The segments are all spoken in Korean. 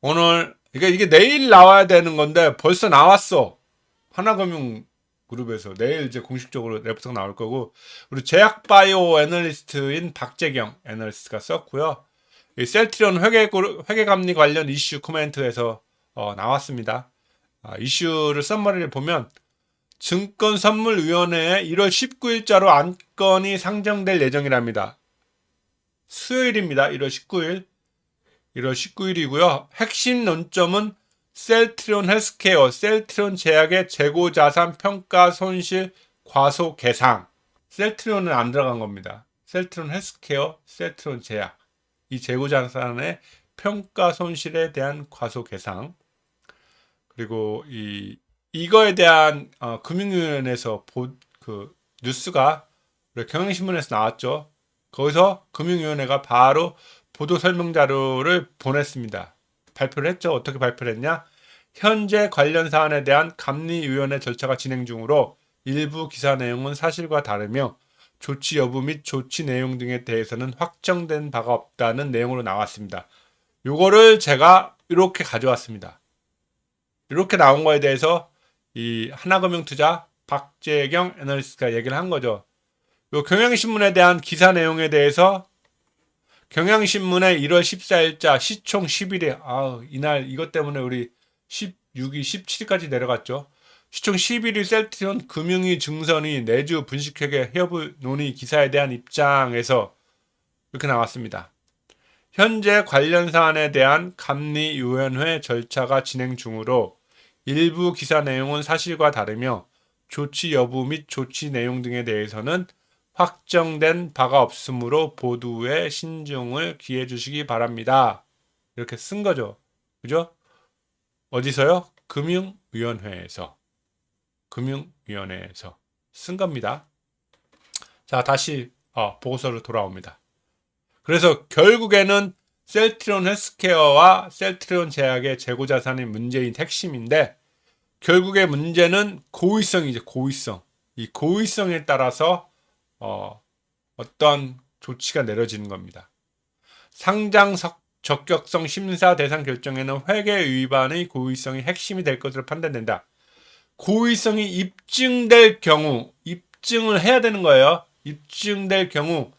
오늘 이게 내일 나와야 되는 건데 벌써 나왔어. 하나금융그룹에서 내일 이제 공식적으로 레포트가 나올 거고, 우리 제약바이오 애널리스트인 박재경 애널리스트가 썼고요. 이 셀트리온 회계감리 관련 이슈 코멘트에서 나왔습니다. 이슈를 썸머리를 보면 증권선물위원회에 1월 19일자로 안건이 상정될 예정이랍니다. 수요일입니다. 1월 19일. 1월 19일이고요. 핵심 논점은 셀트리온 헬스케어, 셀트리온 제약의 재고자산 평가 손실 과소 계상. 셀트리온은 안 들어간 겁니다. 셀트리온 헬스케어, 셀트리온 제약. 이 재고자산의 평가 손실에 대한 과소 계상. 그리고 이거에 대한 금융위원회에서 그 뉴스가 경향신문에서 나왔죠. 거기서 금융위원회가 바로 보도 설명 자료를 보냈습니다. 발표를 했죠. 어떻게 발표를 했냐? 현재 관련 사안에 대한 감리위원회 절차가 진행 중으로 일부 기사 내용은 사실과 다르며 조치 여부 및 조치 내용 등에 대해서는 확정된 바가 없다는 내용으로 나왔습니다. 요거를 제가 이렇게 가져왔습니다. 이렇게 나온 거에 대해서 이 하나금융투자 박재경 애널리스트가 얘기를 한 거죠. 요 경향신문에 대한 기사 내용에 대해서 경향신문의 1월 14일자 시총 10일에 이날 이것 때문에 우리 16일, 17일까지 내려갔죠. 시총 11일 셀트리온 금융위 증선이 내주 분식회계 협의 논의 기사에 대한 입장에서 이렇게 나왔습니다. 현재 관련 사안에 대한 감리위원회 절차가 진행 중으로 일부 기사 내용은 사실과 다르며 조치 여부 및 조치 내용 등에 대해서는 확정된 바가 없으므로 보도에 신중을 기해 주시기 바랍니다. 이렇게 쓴 거죠. 그죠? 어디서요? 금융위원회에서 쓴 겁니다. 자, 다시 보고서로 돌아옵니다. 그래서 결국에는 셀트리온 헬스케어와 셀트리온 제약의 재고자산이 문제인 핵심인데, 결국의 문제는 고의성이죠. 고의성. 이 고의성에 따라서 어떤 조치가 내려지는 겁니다. 상장 적격성 심사 대상 결정에는 회계 위반의 고의성이 핵심이 될 것으로 판단된다. 고의성이 입증될 경우, 입증을 해야 되는 거예요. 입증될 경우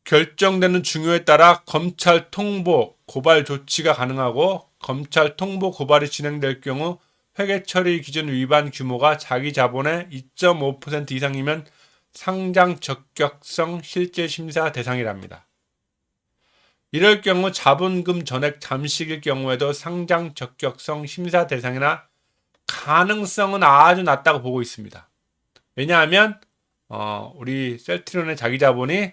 결정되는 중요에 따라 검찰 통보, 고발 조치가 가능하고, 검찰 통보, 고발이 진행될 경우 회계 처리 기준 위반 규모가 자기 자본의 2.5% 이상이면 상장 적격성 실질 심사 대상이랍니다. 이럴 경우 자본금 전액 잠식일 경우에도 상장 적격성 심사 대상이나 가능성은 아주 낮다고 보고 있습니다. 왜냐하면 우리 셀트리온의 자기 자본이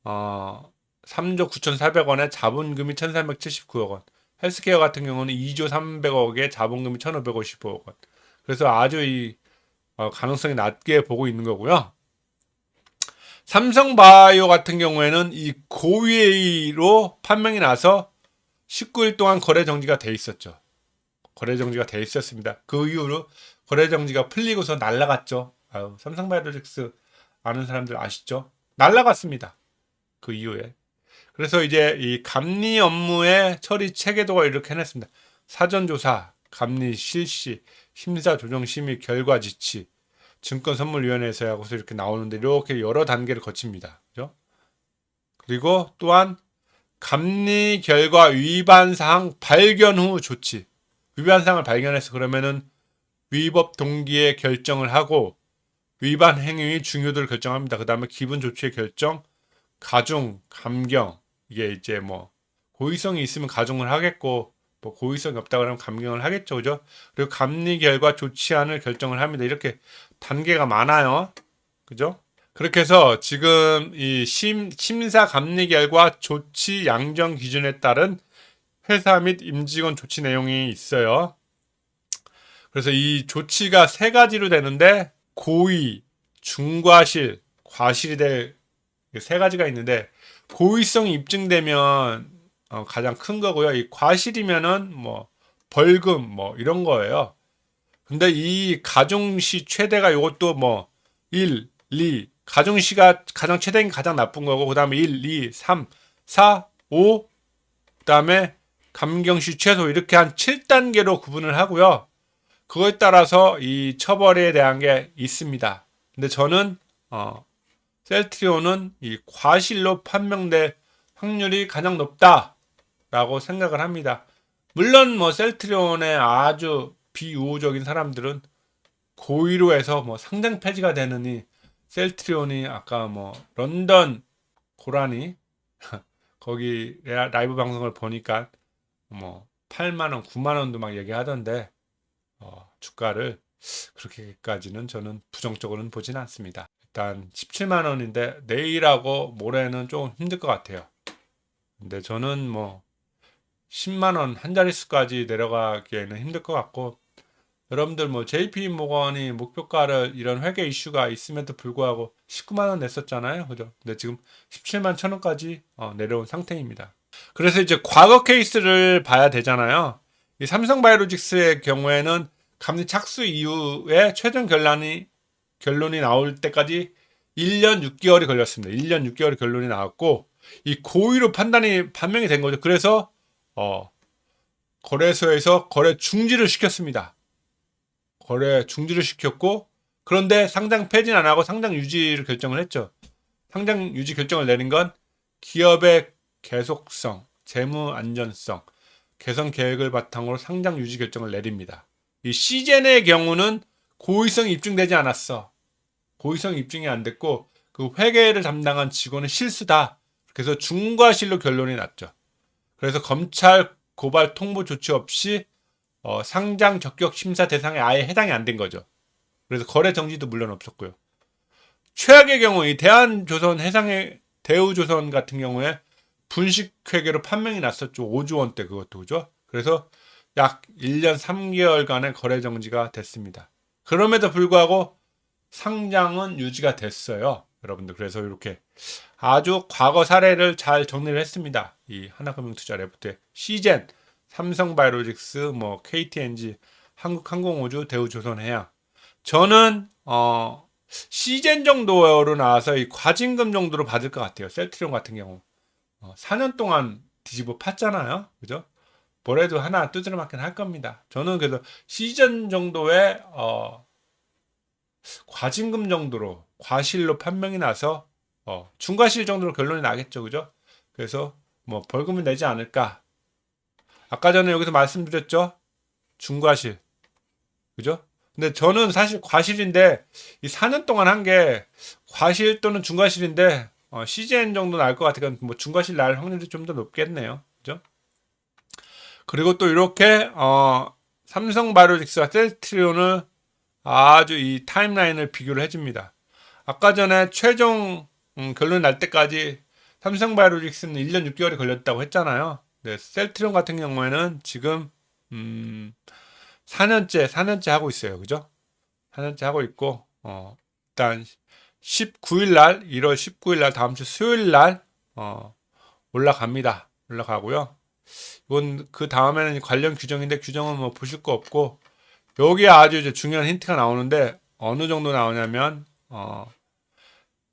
3조 9,400원에 자본금이 1,379억 원. 헬스케어 같은 경우는 2조 300억에 자본금이 1,555억 원. 그래서 아주 이 가능성이 낮게 보고 있는 거고요. 삼성바이오 같은 경우에는 이 고의로 판명이 나서 19일 동안 거래 정지가 돼 있었죠. 거래 정지가 돼 있었습니다. 그 이후로 거래 정지가 풀리고서 날라갔죠. 삼성바이오로직스 아는 사람들 아시죠? 날라갔습니다. 그 이후에. 그래서 이제 이 감리 업무의 처리 체계도가 이렇게 해냈습니다. 사전조사, 감리 실시, 심사 조정 심의 결과 지치, 증권선물위원회에서 하고서 이렇게 나오는데 이렇게 여러 단계를 거칩니다. 그죠? 그리고 또한 감리 결과 위반 사항 발견 후 조치. 위반 사항을 발견해서 그러면은 위법 동기의 결정을 하고 위반 행위의 중요도를 결정합니다. 그 다음에 기분 조치의 결정, 가중, 감경. 이게 이제 뭐 고의성이 있으면 가중을 하겠고, 뭐 고의성이 없다 그러면 감경을 하겠죠. 그죠? 그리고 감리 결과 조치안을 결정을 합니다. 이렇게 단계가 많아요. 그죠? 그렇게 해서 지금 이 심사 감리 결과 조치 양정 기준에 따른 회사 및 임직원 조치 내용이 있어요. 그래서 이 조치가 세 가지로 되는데, 고의, 중과실, 과실이 될 세 가지가 있는데, 고의성이 입증되면 가장 큰 거고요. 이 과실이면은 뭐 벌금 뭐 이런 거예요. 근데 이 가중시 최대가 이것도 뭐 1, 2, 가중시가 가장 최대인 가장 나쁜 거고, 그 다음에 1, 2, 3, 4, 5, 그 다음에 감경시 최소 이렇게 한 7단계로 구분을 하고요. 그거에 따라서 이 처벌에 대한 게 있습니다. 근데 저는 셀트리온은 이 과실로 판명될 확률이 가장 높다라고 생각을 합니다. 물론 뭐 셀트리온의 아주 비우호적인 사람들은 고의로 해서 뭐 상장 폐지가 되느니 셀트리온이 아까 뭐 런던 고라니 거기 라이브 방송을 보니까 뭐 8만 원, 9만 원도 막 얘기하던데 주가를 그렇게까지는 저는 부정적으로는 보진 않습니다. 일단 17만 원인데 내일하고 모레는 조금 힘들 것 같아요. 근데 저는 뭐 10만 원 한 자릿수까지 내려가기에는 힘들 것 같고, 여러분들 뭐 JP 모건이 목표가를 이런 회계 이슈가 있음에도 불구하고 19만 원 냈었잖아요. 그죠? 근데 지금 17만 1,000원까지 내려온 상태입니다. 그래서 이제 과거 케이스를 봐야 되잖아요. 이 삼성바이오로직스의 경우에는 감리 착수 이후에 최종 결론이 나올 때까지 1년 6개월이 걸렸습니다. 1년 6개월이 결론이 나왔고, 이 고의로 판명이 된 거죠. 그래서 거래소에서 거래 중지를 시켰습니다. 거래 중지를 시켰고, 그런데 상장 폐지는 안 하고 상장 유지를 결정을 했죠. 상장 유지 결정을 내린 건 기업의 계속성, 재무 안전성, 개선 계획을 바탕으로 상장 유지 결정을 내립니다. 이 시젠의 경우는 고의성이 입증되지 않았어. 고의성이 입증이 안 됐고 그 회계를 담당한 직원의 실수다. 그래서 중과실로 결론이 났죠. 그래서 검찰 고발 통보 조치 없이 상장 적격 심사 대상에 아예 해당이 안 된 거죠. 그래서 거래 정지도 물론 없었고요. 최악의 경우 이 대한조선 해상의 대우조선 같은 경우에 분식회계로 판명이 났었죠. 5조 원대 그것도 그죠? 그래서 약 1년 3개월간의 거래 정지가 됐습니다. 그럼에도 불구하고 상장은 유지가 됐어요. 여러분들 그래서 이렇게 아주 과거 사례를 잘 정리를 했습니다. 이 하나금융투자 레포트에 시젠, 삼성바이오로직스, 뭐 KTNG, 한국항공우주, 대우조선해양. 저는 시젠 정도로 나와서 이 과징금 정도로 받을 것 같아요. 셀트리온 같은 경우 4년 동안 뒤집어 팠잖아요. 그죠? 뭐래도 하나 두드려 맞긴 할 겁니다. 저는 그래서 시즌 정도의 과징금 정도로 과실로 판명이 나서 중과실 정도로 결론이 나겠죠. 그죠? 그래서 뭐 벌금을 내지 않을까. 아까 전에 여기서 말씀드렸죠. 중과실. 그죠? 근데 저는 사실 과실인데 이 4년 동안 한 게 과실 또는 중과실인데 CGN 정도 날 것 같으니까 뭐 중과실 날 확률이 좀 더 높겠네요. 그죠? 그리고 또 이렇게 삼성바이오로직스와 셀트리온을 아주 이 타임라인을 비교를 해줍니다. 아까 전에 최종 결론 날 때까지 삼성바이오로직스는 1년 6개월이 걸렸다고 했잖아요. 네, 셀트리온 같은 경우에는 지금 4년째 하고 있어요. 그죠? 4년째 하고 있고 일단 19일 날 1월 19일 날 다음 주 수요일 날 올라갑니다. 올라가고요. 이건 그 다음에는 관련 규정인데 규정은 뭐 보실 거 없고, 여기에 아주 이제 중요한 힌트가 나오는데 어느 정도 나오냐면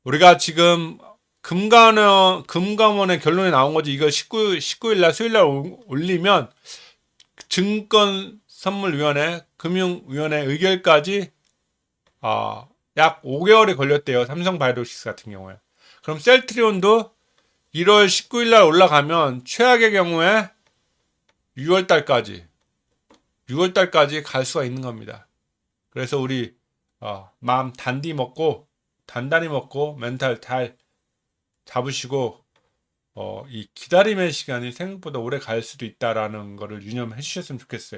우리가 지금 금감원의 결론이 나온 거지. 이거 19일 날 수요일 날 올리면 증권선물위원회 금융위원회 의결까지 약 5개월이 걸렸대요. 삼성바이오로직스 같은 경우에. 그럼 셀트리온도 1월 19일 날 올라가면 최악의 경우에 6월 달까지 갈 수가 있는 겁니다. 그래서 우리 마음 단단히 먹고 멘탈 잘 잡으시고 이 기다림의 시간이 생각보다 오래 갈 수도 있다라는 거를 유념해 주셨으면 좋겠어요.